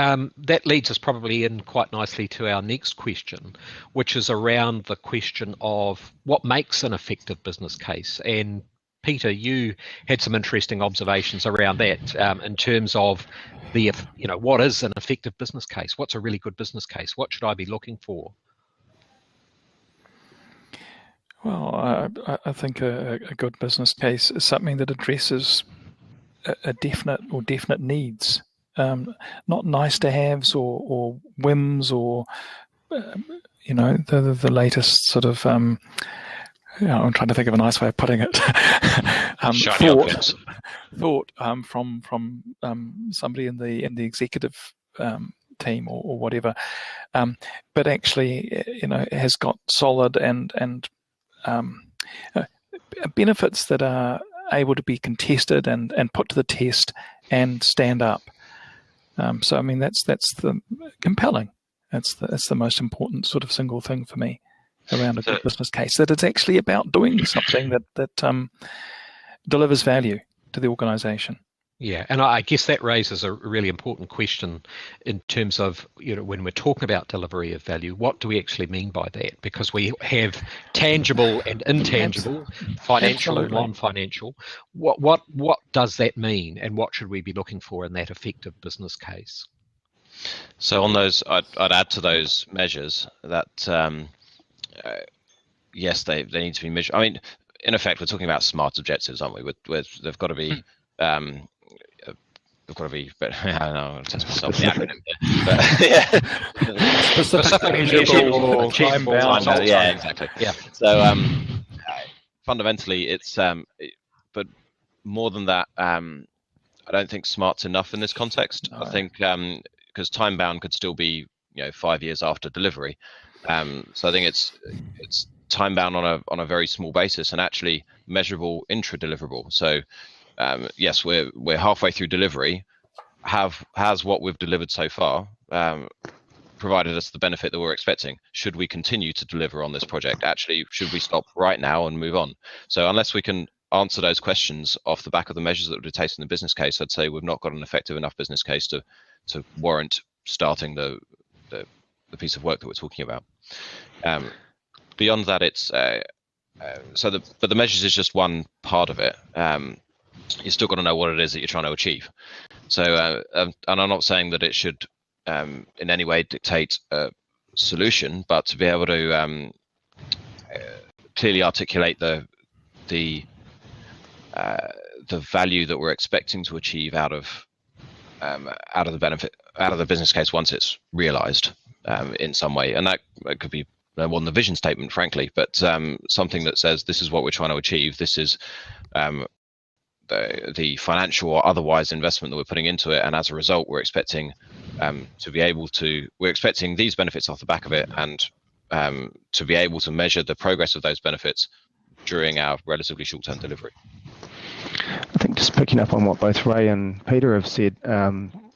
That leads us probably in quite nicely to our next question, which is around the question of what makes an effective business case. And Peter, you had some interesting observations around that in terms of what is an effective business case? What's a really good business case? What should I be looking for? Well, I think a good business case is something that addresses a definite needs, not nice to haves or whims or the latest sort of I'm trying to think of a nice way of putting it. Thought from somebody in the executive team or whatever, but actually it has got solid and benefits that are able to be contested and put to the test and stand up. So I mean that's the compelling. That's the most important sort of single thing for me around a good business case, that it's actually about doing something that delivers value to the organisation. Yeah, and I guess that raises a really important question in terms of, when we're talking about delivery of value, what do we actually mean by that? Because we have tangible and intangible, financial and non-financial. What does that mean, and what should we be looking for in that effective business case? So on those, I'd add to those measures that yes, they need to be measured. I mean, in effect, we're talking about SMART objectives, aren't we? They've got to be. They've got to be, but I don't know, I'll test myself the acronym here. But yeah, specific, measurable, time-bound. Yeah, exactly. Yeah. So fundamentally, it's but more than that, I don't think SMART's enough in this context. I think because time-bound could still be 5 years after delivery. So I think it's time-bound on a very small basis and actually measurable intra-deliverable. So yes, we're halfway through delivery. Has what we've delivered so far provided us the benefit that we're expecting? Should we continue to deliver on this project? Actually, should we stop right now and move on? So unless we can answer those questions off the back of the measures that we're taking in the business case, I'd say we've not got an effective enough business case to warrant starting the piece of work that we're talking about. Beyond that, it's but the measures is just one part of it. You still got to know what it is that you're trying to achieve. So, and I'm not saying that it should in any way dictate a solution, but to be able to clearly articulate the value that we're expecting to achieve out of the benefit, out of the business case once it's realised in some way, and that could be more than the vision statement, frankly, but something that says this is what we're trying to achieve. This is the financial or otherwise investment that we're putting into it, and as a result, we're expecting we're expecting these benefits off the back of it, and to be able to measure the progress of those benefits during our relatively short-term delivery. I think just picking up on what both Ray and Peter have said,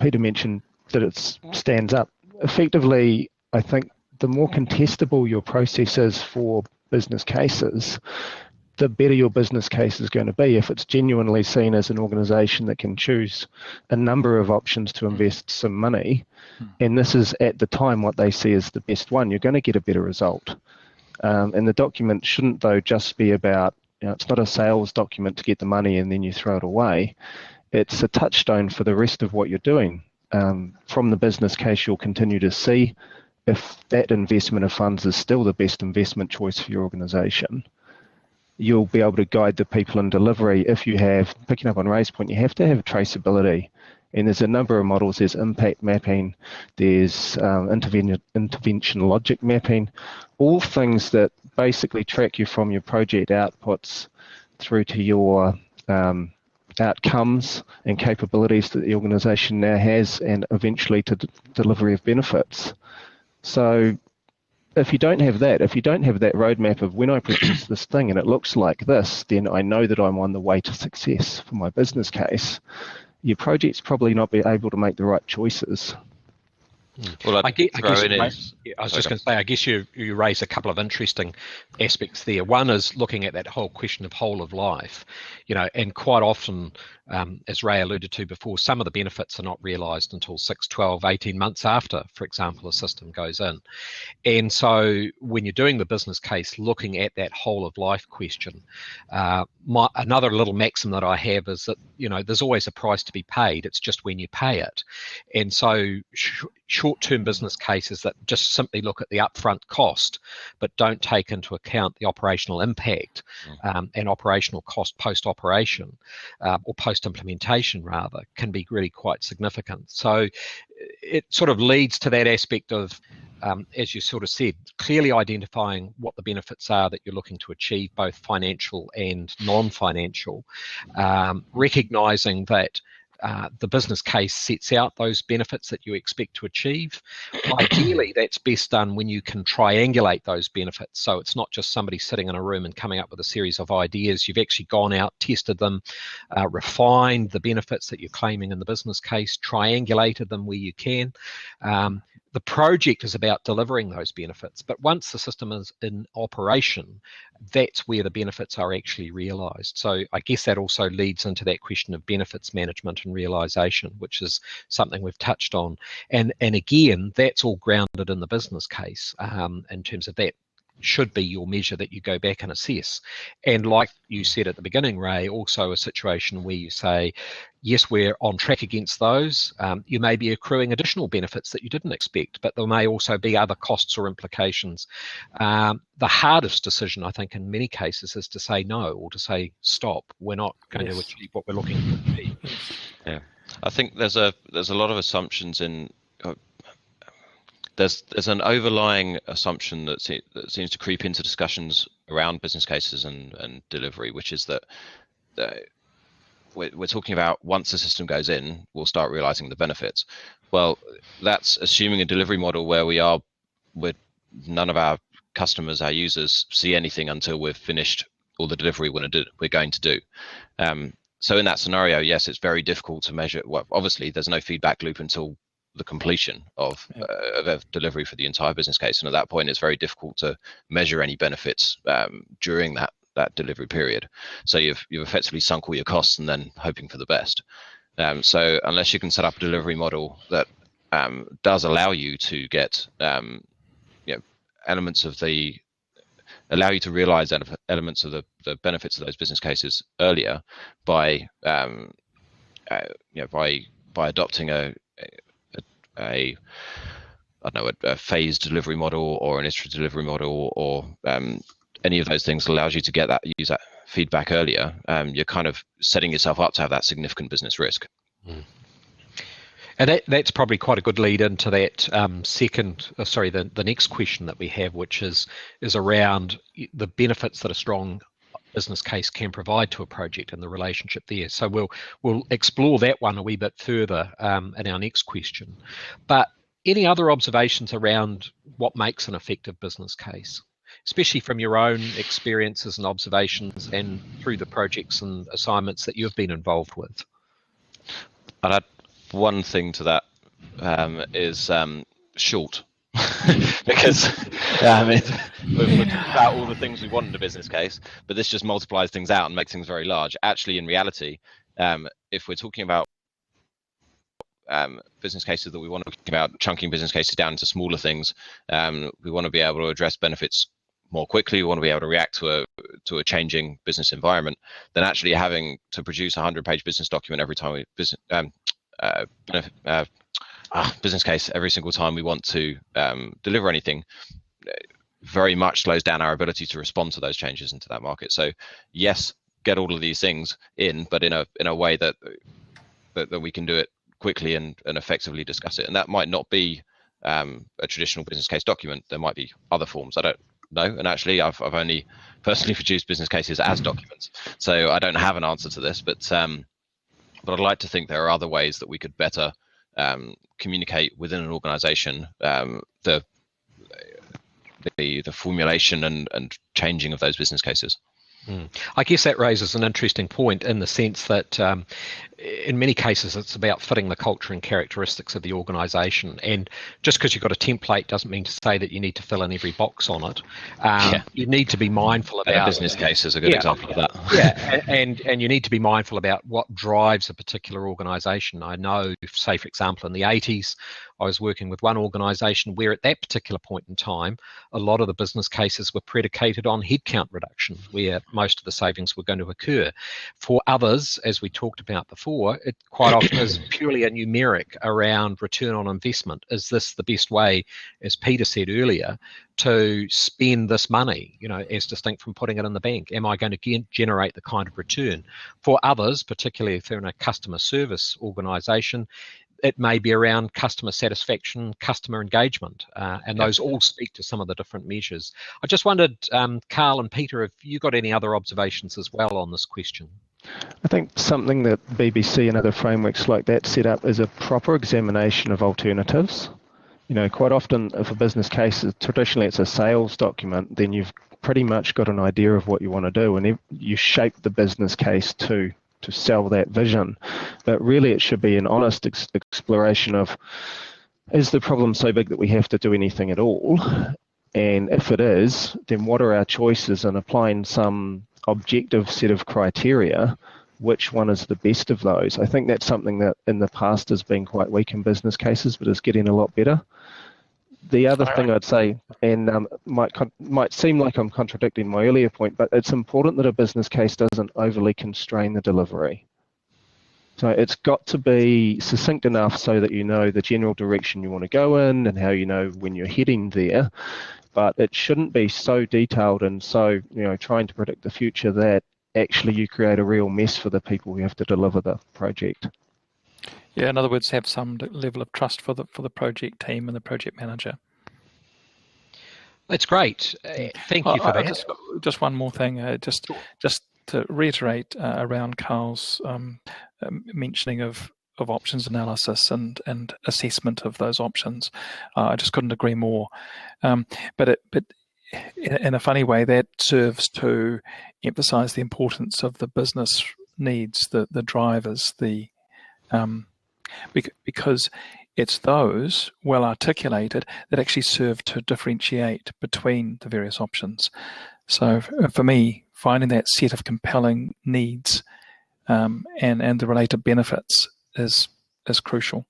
Peter mentioned that it stands up. Effectively, I think the more contestable your process is for business cases, the better your business case is going to be. If it's genuinely seen as an organisation that can choose a number of options to invest some money, and this is at the time what they see as the best one, you're going to get a better result. And the document shouldn't, though, just be about, it's not a sales document to get the money and then you throw it away. It's a touchstone for the rest of what you're doing. From the business case, you'll continue to see if that investment of funds is still the best investment choice for your organisation. You'll be able to guide the people in delivery. If you have, picking up on Ray's point, you have to have traceability. And there's a number of models. There's impact mapping, there's intervention logic mapping, all things that basically track you from your project outputs through to your outcomes and capabilities that the organisation now has, and eventually to delivery of benefits. So if you don't have that, roadmap of when I produce this thing and it looks like this, then I know that I'm on the way to success for my business case. Your project's probably not be able to make the right choices. Well, I guess I was just going to say, I guess you raise a couple of interesting aspects there. One is looking at that whole question of whole of life, and quite often, as Ray alluded to before, some of the benefits are not realised until 6, 12, 18 months after, for example, a system goes in. And so when you're doing the business case, looking at that whole of life question, another little maxim that I have is that, there's always a price to be paid. It's just when you pay it. And so short-term business cases that just simply look at the upfront cost, but don't take into account the operational impact and operational cost post-operation or post-implementation rather, can be really quite significant. So it sort of leads to that aspect of, as you sort of said, clearly identifying what the benefits are that you're looking to achieve, both financial and non-financial, recognising that the business case sets out those benefits that you expect to achieve. Ideally, that's best done when you can triangulate those benefits. So it's not just somebody sitting in a room and coming up with a series of ideas. You've actually gone out, tested them, refined the benefits that you're claiming in the business case, triangulated them where you can. The project is about delivering those benefits, but once the system is in operation, that's where the benefits are actually realised. So I guess that also leads into that question of benefits management and realisation, which is something we've touched on. And again, that's all grounded in the business case in terms of that should be your measure that you go back and assess. And like you said at the beginning, Ray, also a situation where you say, yes, we're on track against those. You may be accruing additional benefits that you didn't expect, but there may also be other costs or implications. The hardest decision, I think, in many cases is to say no or to say stop. We're not going to achieve what we're looking to achieve. Yeah, I think there's a lot of assumptions in. There's an overlying assumption that seems to creep into discussions around business cases and delivery, which is that we're talking about once the system goes in, we'll start realizing the benefits. Well, that's assuming a delivery model where none of our customers, our users, see anything until we've finished all the delivery we're going to do. So in that scenario, yes, it's very difficult to measure. Well, obviously, there's no feedback loop until the completion of delivery for the entire business case, and at that point, it's very difficult to measure any benefits during that delivery period. So you've effectively sunk all your costs and then hoping for the best. So unless you can set up a delivery model that does allow you to get elements of allow you to realize elements of the benefits of those business cases earlier by adopting a phased delivery model or an iterative delivery model or any of those things allows you to use that feedback earlier, you're kind of setting yourself up to have that significant business risk. And that's probably quite a good lead into that the next question that we have, which is around the benefits that a strong business case can provide to a project and the relationship there. So we'll explore that one a wee bit further in our next question. But any other observations around what makes an effective business case, especially from your own experiences and observations and through the projects and assignments that you've been involved with? I'd add one thing to that is short. Because we're talking about all the things we want in a business case, but this just multiplies things out and makes things very large. Actually, in reality, if we're talking about business cases that we want to talk about, chunking business cases down into smaller things, we want to be able to address benefits more quickly. We want to be able to react to a changing business environment. Then actually having to produce a 100-page business document every time business case every single time we want to deliver anything very much slows down our ability to respond to those changes into that market. So yes, get all of these things in, but in a way that we can do it quickly and effectively discuss it. And that might not be a traditional business case document. There might be other forms. I don't know. And actually, I've only personally produced business cases as documents, so I don't have an answer to this. But I'd like to think there are other ways that we could better communicate within an organization the formulation and changing of those business cases. I guess that raises an interesting point in the sense that in many cases, it's about fitting the culture and characteristics of the organisation. And just because you've got a template doesn't mean to say that you need to fill in every box on it. You need to be mindful about... A business case is a good example of that. Yeah, and you need to be mindful about what drives a particular organisation. I know, say, for example, in the 80s, I was working with one organisation where at that particular point in time, a lot of the business cases were predicated on headcount reduction, where most of the savings were going to occur. For others, as we talked about before, it quite often is purely a numeric around return on investment. Is this the best way, as Peter said earlier, to spend this money, as distinct from putting it in the bank? Am I going to generate the kind of return? For others, particularly if they're in a customer service organisation, it may be around customer satisfaction, customer engagement, and those all speak to some of the different measures. I just wondered, Carl and Peter, if you got any other observations as well on this question? I think something that BBC and other frameworks like that set up is a proper examination of alternatives. Quite often if a business case, traditionally it's a sales document, then you've pretty much got an idea of what you want to do, and you shape the business case to sell that vision. But really it should be an honest exploration of, is the problem so big that we have to do anything at all? And if it is, then what are our choices? And applying some objective set of criteria, which one is the best of those? I think that's something that in the past has been quite weak in business cases, but is getting a lot better. The other thing I'd say, and might seem like I'm contradicting my earlier point, but it's important that a business case doesn't overly constrain the delivery. So it's got to be succinct enough so that you know the general direction you want to go in and how you know when you're heading there, but it shouldn't be so detailed and so trying to predict the future that actually you create a real mess for the people who have to deliver the project. Yeah, in other words, have some level of trust for the project team and the project manager. That's great. Thank you for that. Just one more thing, just to reiterate around Carl's mentioning of options analysis and assessment of those options. I just couldn't agree more. But in a funny way, that serves to emphasise the importance of the business needs, the drivers, because it's those well articulated that actually serve to differentiate between the various options. So for me, finding that set of compelling needs and the related benefits is crucial.